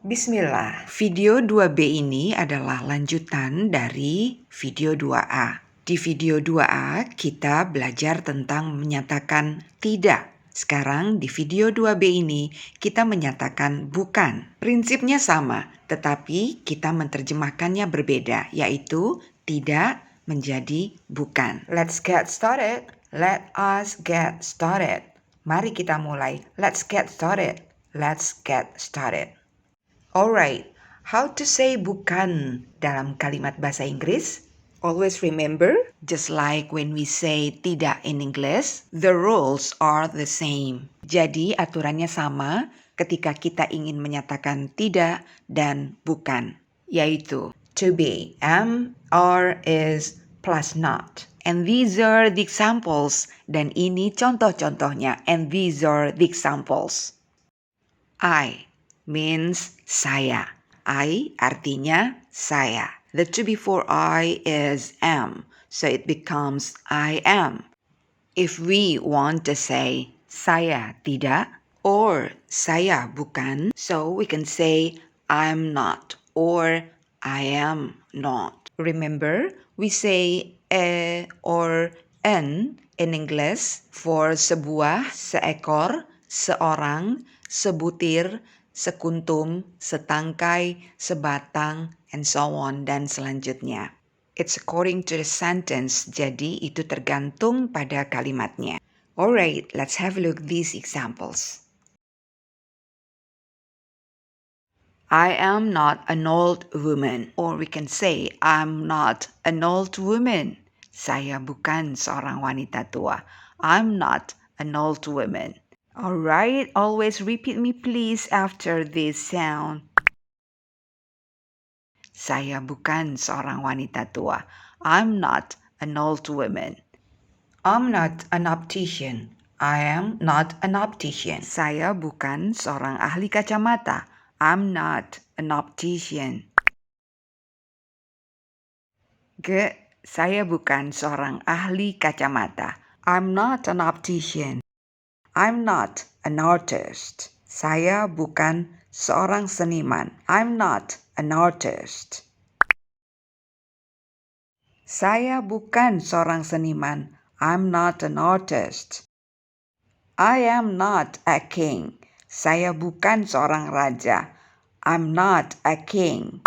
Bismillah, video 2B ini adalah lanjutan dari video 2A. Di video 2A kita belajar tentang menyatakan tidak. Sekarang di video 2B ini kita menyatakan bukan. Prinsipnya sama, tetapi kita menerjemahkannya berbeda, yaitu tidak menjadi bukan. Let's get started. Let us get started. Mari kita mulai. Let's get started. Let's get started. Alright, how to say bukan dalam kalimat bahasa Inggris? Always remember, just like when we say tidak in English, the rules are the same. Jadi aturannya sama ketika kita ingin menyatakan tidak dan bukan, yaitu to be, am, are, is, plus not. And these are the examples, dan ini contoh-contohnya, and these are the examples. I means saya. I artinya saya. The to before I is am, so it becomes I am. If we want to say saya tidak or saya bukan, so we can say I'm not or I am not. Remember, we say or en in English for sebuah, seekor, seorang, sebutir, sekuntum, setangkai, sebatang, and so on, dan selanjutnya. It's according to the sentence, jadi itu tergantung pada kalimatnya. Alright, let's have a look at these examples. I am not an old woman, or we can say I'm not an old woman. Saya bukan seorang wanita tua. I'm not an old woman. Alright, always repeat me please after this sound. Saya bukan seorang wanita tua. I'm not an old woman. I'm not an optician. I am not an optician. Saya bukan seorang ahli kacamata. I'm not an optician. Saya bukan seorang ahli kacamata. I'm not an optician. I'm not an artist. Saya bukan seorang seniman. I'm not an artist. Saya bukan seorang seniman. I'm not an artist. I am not a king. Saya bukan seorang raja. I'm not a king.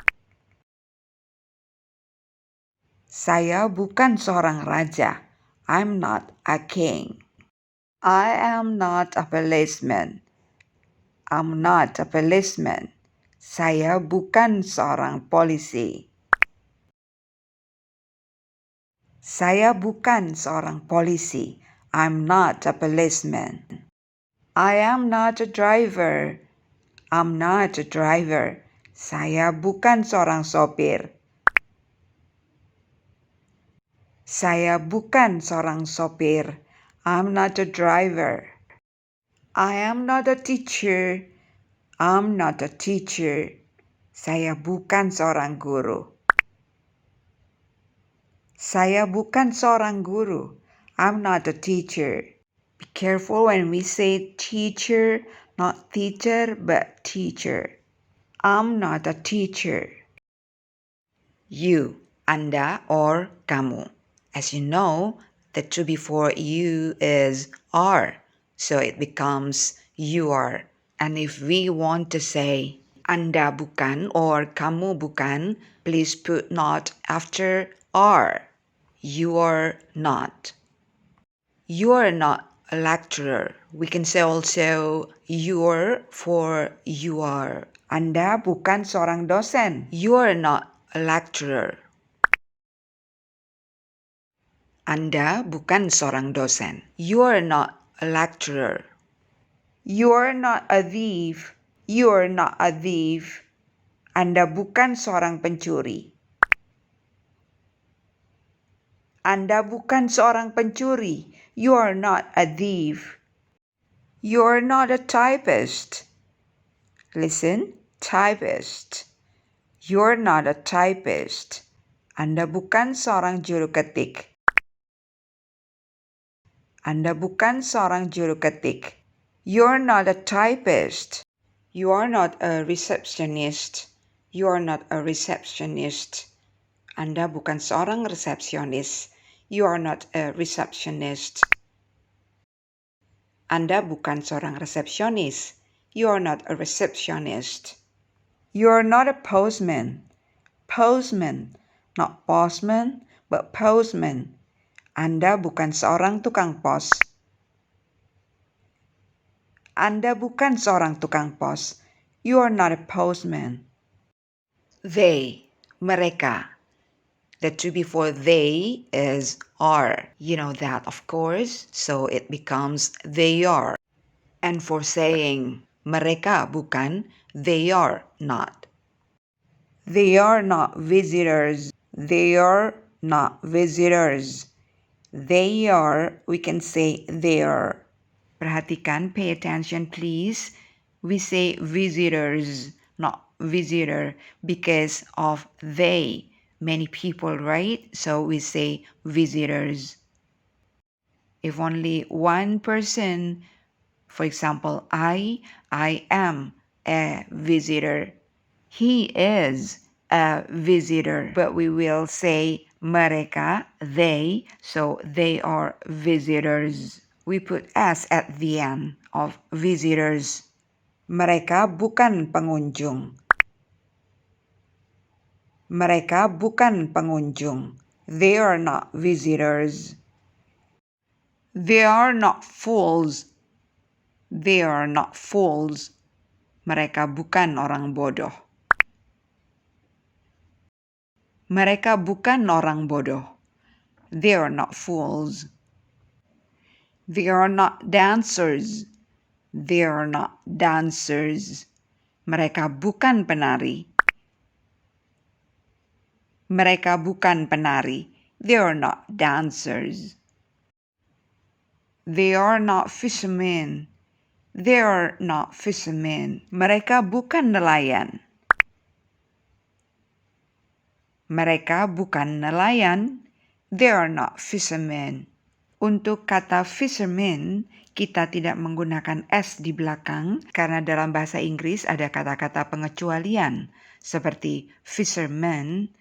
Saya bukan seorang raja. I'm not a king. I am not a policeman. I'm not a policeman. Saya bukan seorang polisi. Saya bukan seorang polisi. I'm not a policeman. I am not a driver. I'm not a driver. Saya bukan seorang sopir. Saya bukan seorang sopir. I'm not a driver. I am not a teacher. I'm not a teacher. Saya bukan seorang guru. Saya bukan seorang guru. I'm not a teacher. Be careful when we say teacher, not teacher, but teacher. I'm not a teacher. You, Anda, or kamu. As you know, the to before you is are, so it becomes you are. And if we want to say Anda bukan or kamu bukan, please put not after are. You are not. You are not a lecturer. We can say also you are for you are. Anda bukan seorang dosen. You are not a lecturer. Anda bukan seorang dosen. You are not a lecturer. You are not a thief. You are not a thief. Anda bukan seorang pencuri. Anda bukan seorang pencuri. You are not a thief. You are not a typist. Listen, typist. You're not a typist. Anda bukan seorang juru ketik. Anda bukan seorang juru ketik. You're not a typist. You are not a receptionist. You are not a receptionist. Anda bukan seorang resepsionis. You are not a receptionist. Anda bukan seorang resepsionis. You are not a receptionist. You are not a postman. Postman, not postman, but postman. Anda bukan seorang tukang pos. Anda bukan seorang tukang pos. You are not a postman. They, mereka. The to before they is are. You know that, of course. So it becomes they are. And for saying mereka bukan, they are not. They are not visitors. They are not visitors. They are, we can say they are. Perhatikan, pay attention please. We say visitors, not visitor, because of they. Many people, right? So we say visitors. If only one person, for example, I am a visitor. He is a visitor. But we will say mereka, they, so they are visitors. We put S at the end of visitors. Mereka bukan pengunjung. Mereka bukan pengunjung. They are not visitors. They are not fools. They are not fools. Mereka bukan orang bodoh. Mereka bukan orang bodoh. They are not fools. They are not dancers. They are not dancers. Mereka bukan penari. Mereka bukan penari. They are not dancers. They are not fishermen. They are not fishermen. Mereka bukan nelayan. Mereka bukan nelayan. They are not fishermen. Untuk kata fisherman, kita tidak menggunakan S di belakang karena dalam bahasa Inggris ada kata-kata pengecualian. Seperti fisherman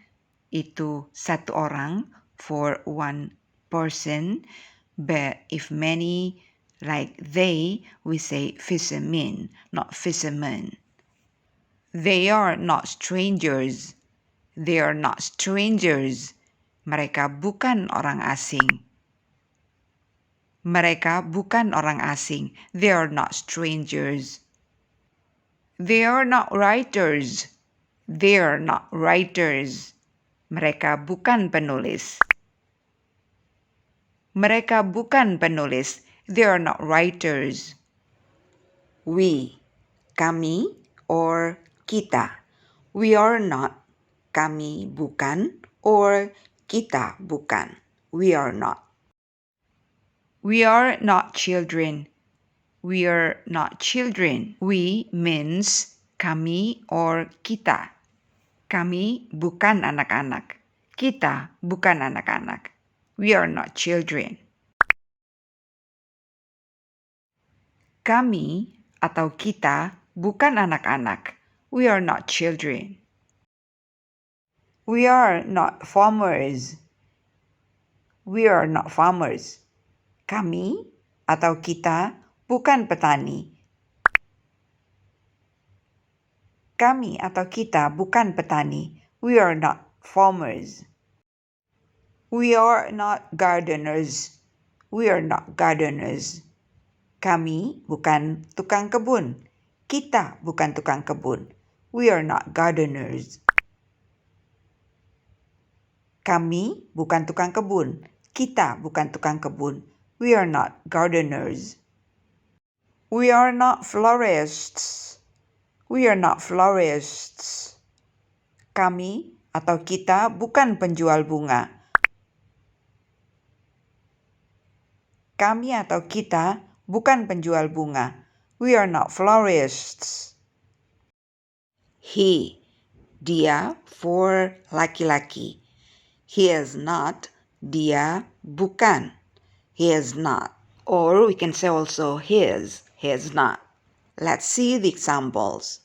itu satu orang, for one person. But if many, like they, we say fishermen, not fishermen. They are not strangers. They are not strangers. Mereka bukan orang asing. Mereka bukan orang asing. They are not strangers. They are not writers. They are not writers. Mereka bukan penulis. Mereka bukan penulis. They are not writers. We, kami, or kita. We are not, kami bukan, or kita bukan. We are not. We are not children. We are not children. We means kami or kita. Kami bukan anak-anak. Kita bukan anak-anak. We are not children. Kami atau kita bukan anak-anak. We are not children. We are not farmers. We are not farmers. Kami atau kita bukan petani. Kami atau kita bukan petani. We are not farmers. We are not gardeners. We are not gardeners. Kami bukan tukang kebun. Kita bukan tukang kebun. We are not gardeners. Kami bukan tukang kebun. Kita bukan tukang kebun. We are not gardeners. We are not florists. We are not florists. Kami atau kita bukan penjual bunga. Kami atau kita bukan penjual bunga. We are not florists. He, dia, for laki-laki. He is not, dia bukan. He is not. Or we can say also his. He is not. Let's see the examples.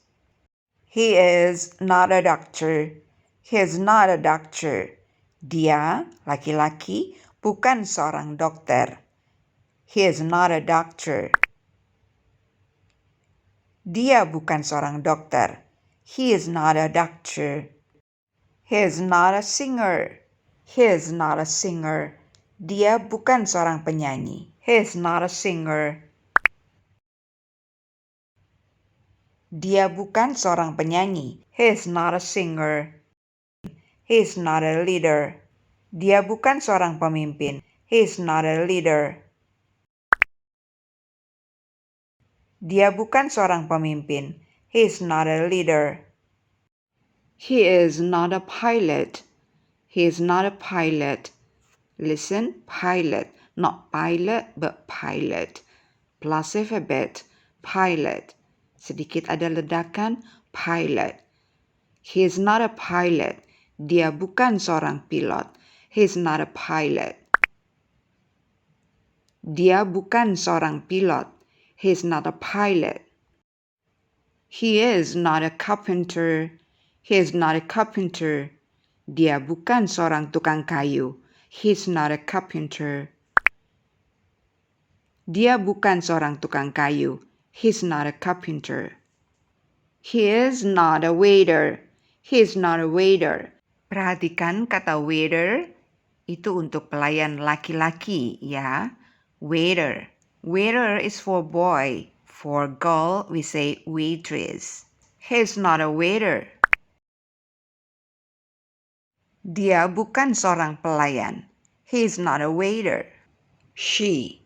He is not a doctor. He is not a doctor. Dia, laki-laki, bukan seorang dokter. He is not a doctor. Dia bukan seorang dokter. He is not a doctor. He is not a singer. He is not a singer. Dia bukan seorang penyanyi. He is not a singer. Dia bukan seorang penyanyi. He is not a singer. He is not a leader. Dia bukan seorang pemimpin. He is not a leader. Dia bukan seorang pemimpin. He is not a leader. He is not a pilot. He is not a pilot. Listen, pilot. Not pilot, but pilot. Plus a bit. Pilot. Sedikit ada ledakan. Pilot. He is not a pilot. Dia bukan seorang pilot. He is not a pilot. Dia bukan seorang pilot. He is not a pilot. He is not a carpenter. He is not a carpenter. Dia bukan seorang tukang kayu. He is not a carpenter. Dia bukan seorang tukang kayu. He is not a carpenter. He is not a waiter. He is not a waiter. Perhatikan kata waiter itu untuk pelayan laki-laki ya. Waiter. Waiter is for boy. For girl we say waitress. He is not a waiter. Dia bukan seorang pelayan. He is not a waiter. She.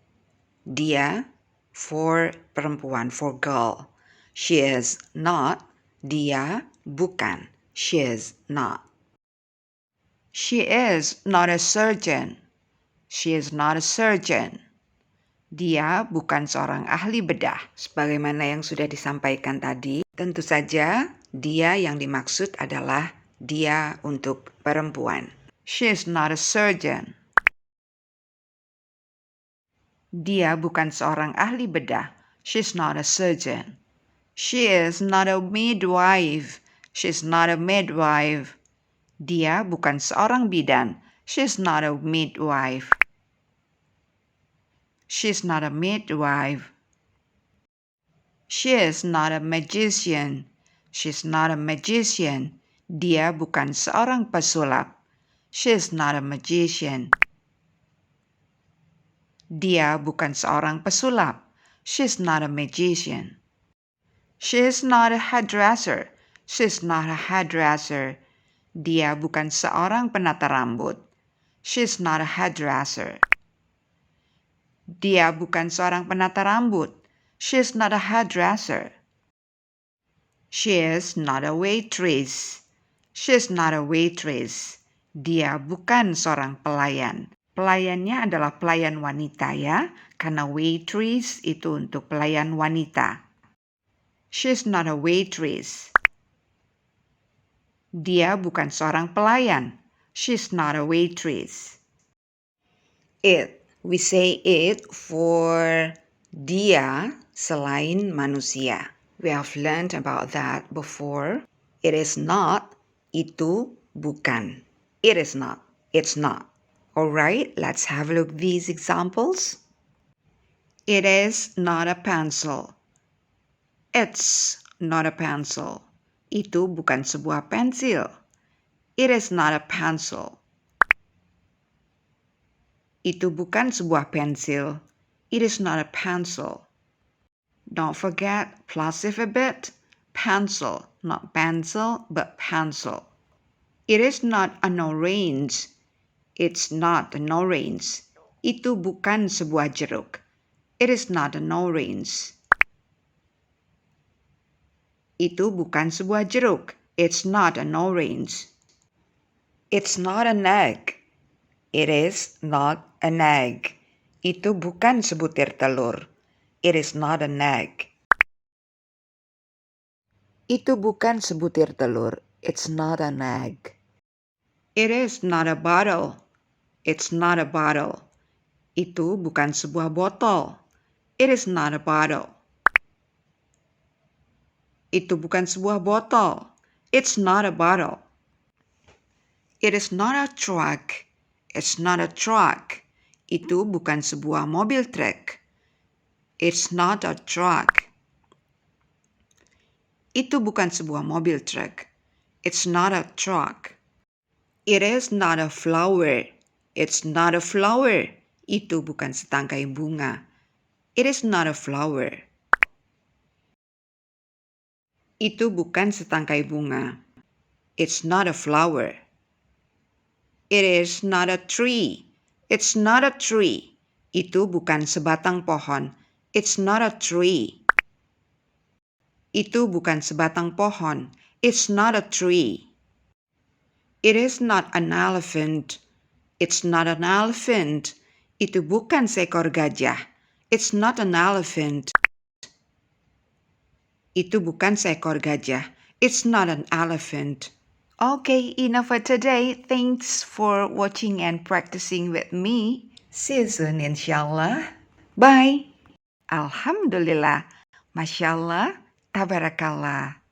Dia for perempuan, for girl. She is not. Dia bukan. She is not. She is not a surgeon. She is not a surgeon. Dia bukan seorang ahli bedah. Sebagaimana yang sudah disampaikan tadi, tentu saja dia yang dimaksud adalah dia untuk perempuan. She is not a surgeon. Dia bukan seorang ahli bedah. She is not a surgeon. She is not a midwife. She is not a midwife. Dia bukan seorang bidan. She is not a midwife. She is not a midwife. She is not a magician. She is not a magician. Dia bukan seorang pesulap. She is not a magician. Dia bukan seorang pesulap. She is not a magician. She is not a hairdresser. She is not a hairdresser. Dia bukan seorang penata rambut. She is not a hairdresser. Dia bukan seorang penata rambut. She is not a hairdresser. She is not a waitress. She is not a waitress. Dia bukan seorang pelayan. Pelayannya adalah pelayan wanita ya, karena waitress itu untuk pelayan wanita. She is not a waitress. Dia bukan seorang pelayan. She is not a waitress. It. We say it for dia selain manusia. We have learned about that before. It is not. Itu bukan. It is not. It's not. Alright, let's have a look at these examples. It is not a pencil. It's not a pencil. Itu bukan sebuah pensil. It is not a pencil. Itu bukan sebuah pensil. It is not a pencil. Don't forget, plus a bit. Pencil, not pencil, but pencil. It is not an orange. It's not an orange. Itu bukan sebuah jeruk. It is not an orange. Itu bukan sebuah jeruk. It's not an orange. It's not an egg. It is not an egg. Itu bukan sebutir telur. It is not an egg. Itu bukan sebutir telur. It's not an egg. It is not a bottle. It's not a bottle. Itu bukan sebuah botol. It is not a bottle. Itu bukan sebuah botol. It's not a bottle. It is not a truck. It's not a truck. Itu bukan sebuah mobil truk. It's not a truck. Itu bukan sebuah mobil truk. It's not a truck. It is not a flower. It's not a flower. Itu bukan setangkai bunga. It is not a flower. Itu bukan setangkai bunga. It's not a flower. It is not a tree. It's not a tree. Itu bukan sebatang pohon. It's not a tree. Itu bukan sebatang pohon. It's not a tree. It is not an elephant. It's not an elephant. Itu bukan seekor gajah. It's not an elephant. Itu bukan seekor gajah. It's not an elephant. Okay, enough for today. Thanks for watching and practicing with me. See you soon, inshallah. Bye. Alhamdulillah. Masya Allah. Tabarakallah.